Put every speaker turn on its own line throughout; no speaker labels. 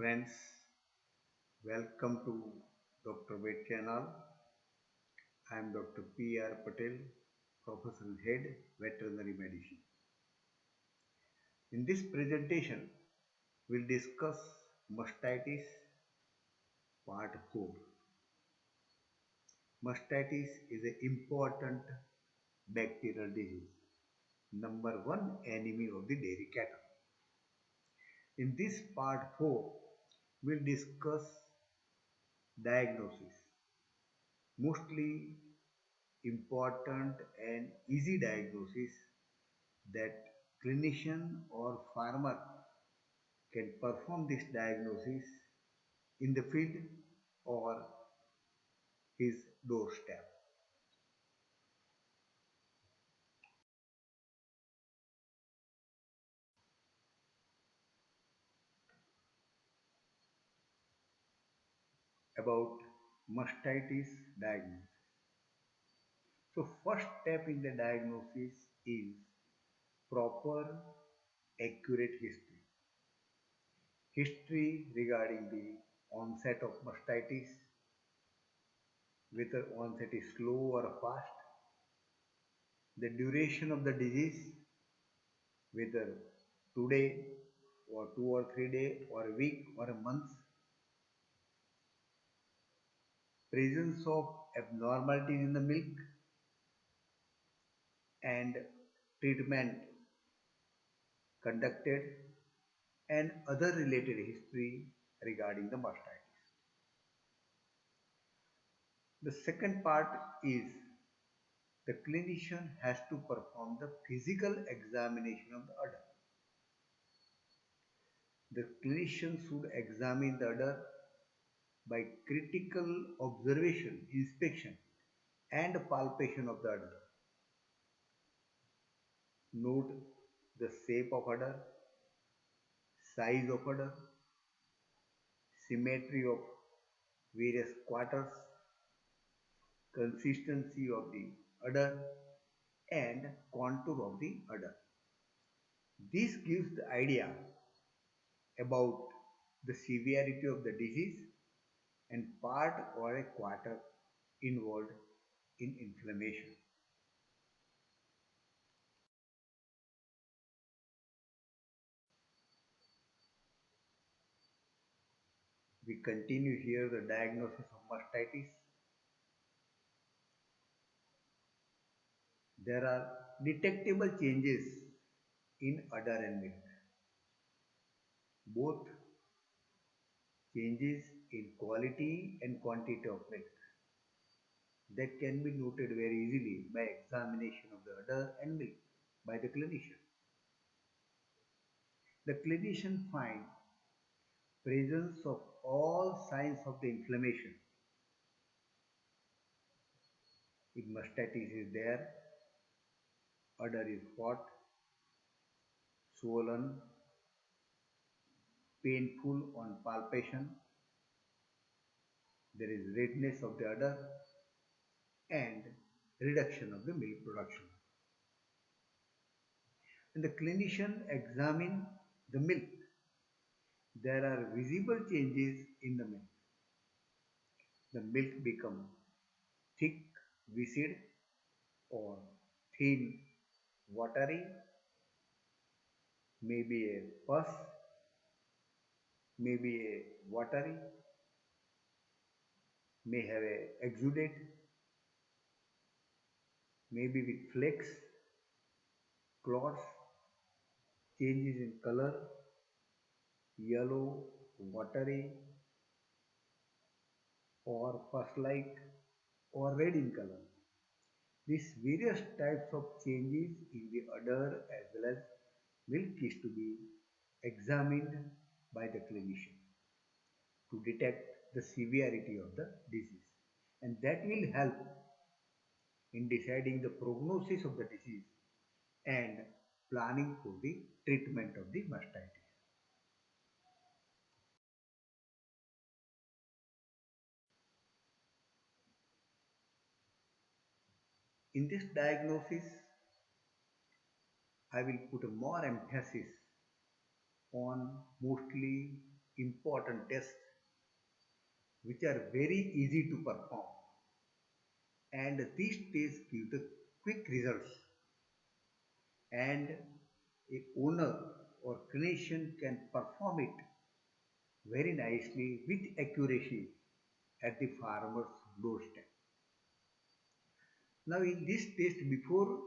friends, welcome to Dr. Vet channel. I am Dr. P.R. Patel, Professional Head, Veterinary Medicine. In this presentation, we'll discuss mastitis part 4. Mastitis is an important bacterial disease, number one enemy of the dairy cattle. In this part 4, we'll discuss diagnosis, mostly important and easy diagnosis that clinician or farmer can perform this diagnosis in the field or his doorstep. About mastitis diagnosis. So first step in the diagnosis is proper accurate history. History regarding the onset of mastitis, whether onset is slow or fast, the duration of the disease, whether today or 2 or 3 days or a week or a month, presence of abnormalities in the milk and treatment conducted and other related history regarding the mastitis. The second part is the clinician has to perform the physical examination of the udder. The clinician should examine the udder by critical observation, inspection, and palpation of the udder. Note the shape of udder, size of udder, symmetry of various quarters, consistency of the udder, and contour of the udder. This gives the idea about the severity of the disease and part or a quarter involved in inflammation. We continue here the diagnosis of mastitis. There are detectable changes in udder and milk. Both changes in quality and quantity of milk that can be noted very easily by examination of the udder and milk by the clinician. The clinician finds presence of all signs of the inflammation. If mastitis is there, udder is hot, swollen, painful on palpation, there is redness of the udder and reduction of the milk production. When the clinician examines the milk, there are visible changes in the milk. The milk becomes thick, viscid or thin, watery, maybe a pus, maybe a watery, may have a exudate, maybe with flakes, clots, changes in color, yellow, watery or pus-like or red in color. These various types of changes in the udder as well as milk is to be examined by the clinician to detect the severity of the disease, and that will help in deciding the prognosis of the disease and planning for the treatment of the mastitis. In this diagnosis, I will put a more emphasis on mostly important tests which are very easy to perform, and these tests give the quick results, and a owner or clinician can perform it very nicely with accuracy at the farmer's doorstep. Now in this test, before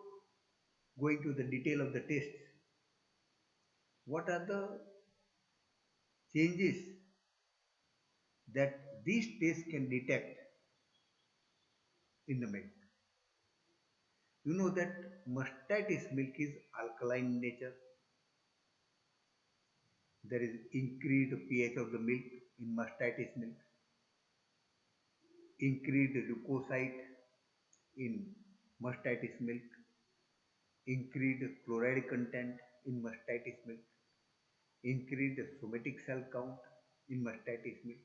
going to the detail of the test, what are the changes that these tests can detect in the milk? You know that mastitis milk is alkaline in nature. There is increased pH of the milk in mastitis milk, increased leukocyte in mastitis milk, increased chloride content in mastitis milk, increased somatic cell count in mastitis milk.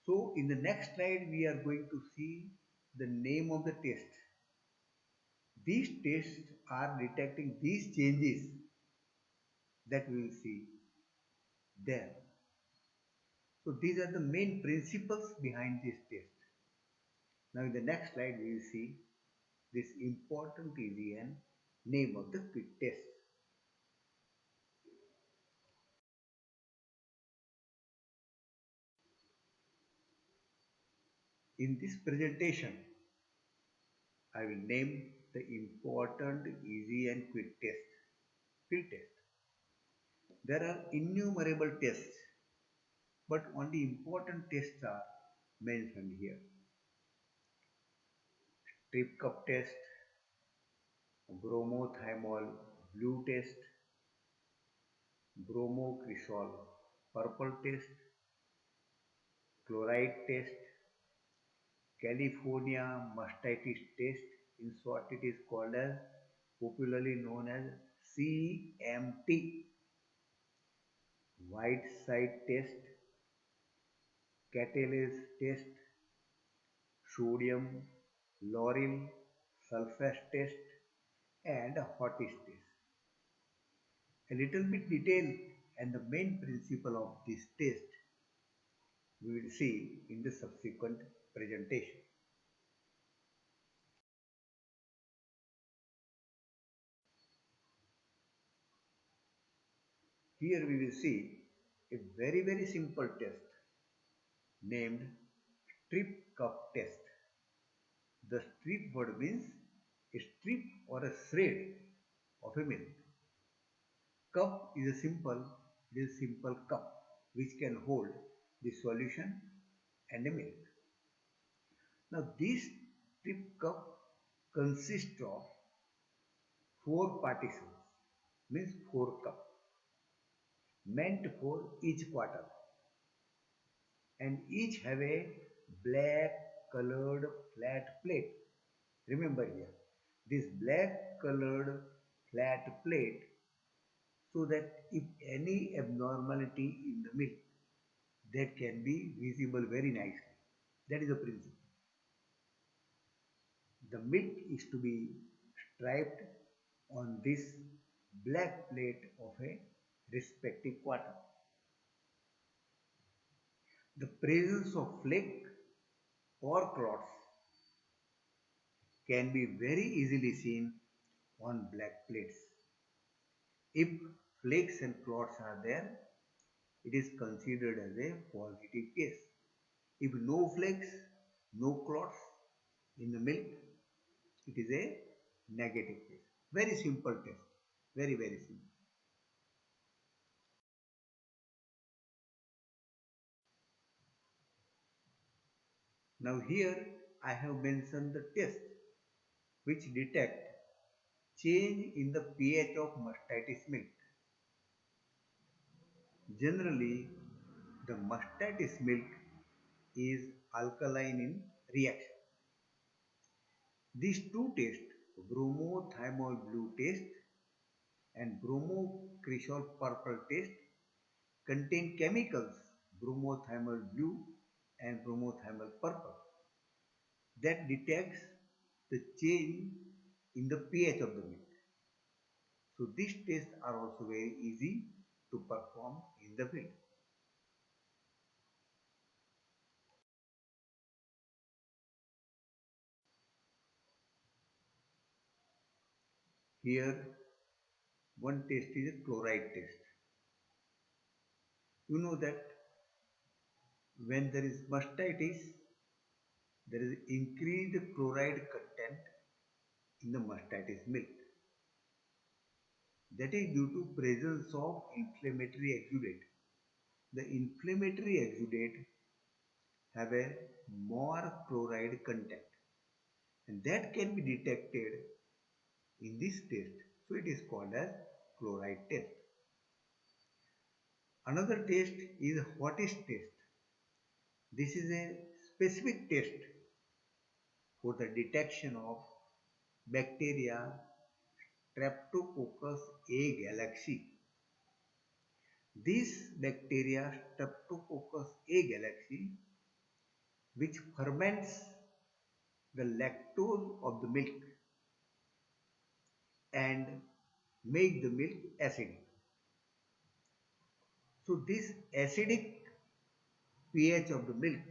So in the next slide, we are going to see the name of the test. These tests are detecting these changes that we will see there. So these are the main principles behind this test. Now in the next slide, we will see this important easy and name of the quick test. In this presentation, I will name the important, easy and quick test, field test. There are innumerable tests, but only important tests are mentioned here. Strip cup test, bromothymol blue test, bromocresol purple test, chloride test, California mastitis test. In short, it is called as popularly known as CMT. White side test, catalase test, sodium lauryl sulfate test, and Hottis test. A little bit detail and the main principle of this test we will see in the subsequent presentation. Here we will see a very simple test named strip cup test. The strip word means a strip or a thread of a milk. Cup is a simple cup which can hold the solution and a milk. Now this strip cup consists of four partitions, means four cup, meant for each quarter, and each have a black colored flat plate. Remember here, this black colored flat plate, so that if any abnormality in the milk, that can be visible very nicely. That is the principle. The milk is to be striped on this black plate of a respective quarter. The presence of flake or clots can be very easily seen on black plates. If flakes and clots are there, it is considered as a positive case. If no flakes, no clots in the milk, it is a negative case. Very simple test. Very simple. Now here I have mentioned the test which detect change in the pH of mastitis milk. Generally, the mastitis milk is alkaline in reaction. These two tests, bromothymol blue test and bromocresol purple test, contain chemicals bromothymol blue and bromothymol purple that detects the change in the pH of the milk. So these tests are also very easy to perform in the field. Here, one test is a chloride test. You know that when there is mastitis, there is increased chloride content in the mastitis milk. That is due to presence of inflammatory exudate. The inflammatory exudate have a more chloride content, and that can be detected in this test. So it is called as chloride test. Another test is Whattis test. This is a specific test for the detection of bacteria Streptococcus A galaxy. This bacteria Streptococcus A galaxy, which ferments the lactose of the milk and make the milk acidic. So this acidic pH of the milk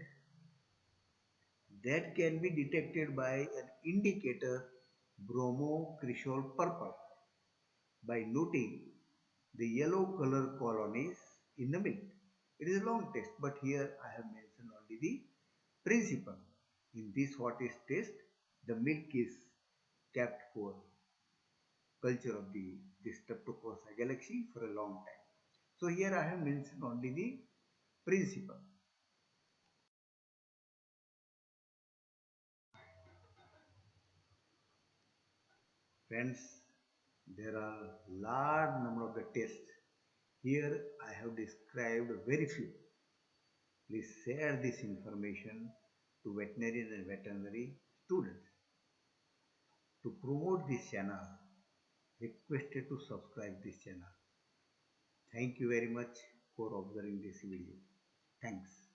that can be detected by an indicator bromocresol purple by noting the yellow color colonies in the milk. It is a long test, but here I have mentioned only the principle. In this Whattis test, the milk is kept for culture of the Streptococcus galaxy for a long time. So here I have mentioned only the principle. Friends, there are large number of the tests. Here I have described very few. Please share this information to veterinarian and veterinary students. To promote this channel, requested to subscribe this channel. Thank you very much for observing this video. Thanks.